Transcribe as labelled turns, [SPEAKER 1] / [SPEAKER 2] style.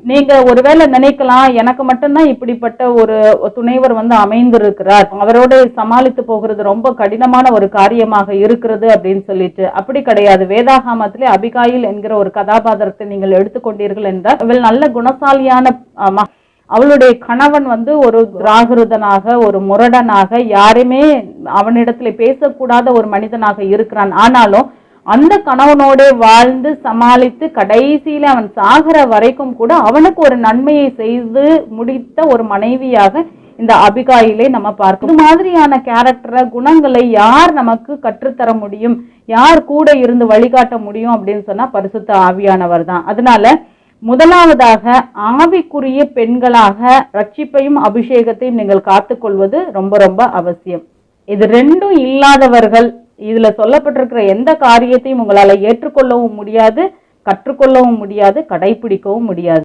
[SPEAKER 1] நீங்க ஒருவேளை நினைக்கலாம், எனக்கு மட்டும்தான் இப்படிப்பட்ட ஒரு துணைவர் அமைந்திருக்கிறார், அவரோட சமாளித்து போகிறது ரொம்ப கடினமான ஒரு காரியமாக இருக்கிறது அப்படின்னு சொல்லிட்டு. அப்படி கிடையாது. வேதாகமத்திலே அபிகாயில் என்கிற ஒரு கதாபாத்திரத்தை நீங்கள் எடுத்துக்கொண்டீர்கள் என்றால், அவள் நல்ல குணசாலியான அவளுடைய கணவன் ஒரு ராகிருதனாக, ஒரு முரடனாக, யாருமே அவனிடத்துல பேசக்கூடாத ஒரு மனிதனாக இருக்கிறான். ஆனாலும் அந்த கணவனோட வாழ்ந்து சமாளித்து கடைசியில அவன் சாகிற வரைக்கும் கூட அவனுக்கு ஒரு நன்மையை செய்து முடித்த ஒரு மனைவியாக இந்த அபிகாயிலே நம்ம பார்க்கணும். இது மாதிரியான கேரக்டரை, குணங்களை யார் நமக்கு கற்றுத்தர முடியும், யார் கூட இருந்து வழிகாட்ட முடியும் அப்படின்னு சொன்னா பரிசுத்த ஆவியானவர் தான். அதனால முதலாவதாக ஆவிக்குரிய பெண்களாக ரட்சிப்பையும் அபிஷேகத்தையும் நீங்கள் காத்துக்கொள்வது ரொம்ப ரொம்ப அவசியம். இது ரெண்டும் இல்லாதவர்கள் இதுல சொல்லப்பட்டிருக்கிற எந்த காரியத்தையும் உங்களால ஏற்றுக்கொள்ளவும் முடியாது, கற்றுக்கொள்ளவும் முடியாது, கடைபிடிக்கவும் முடியாது.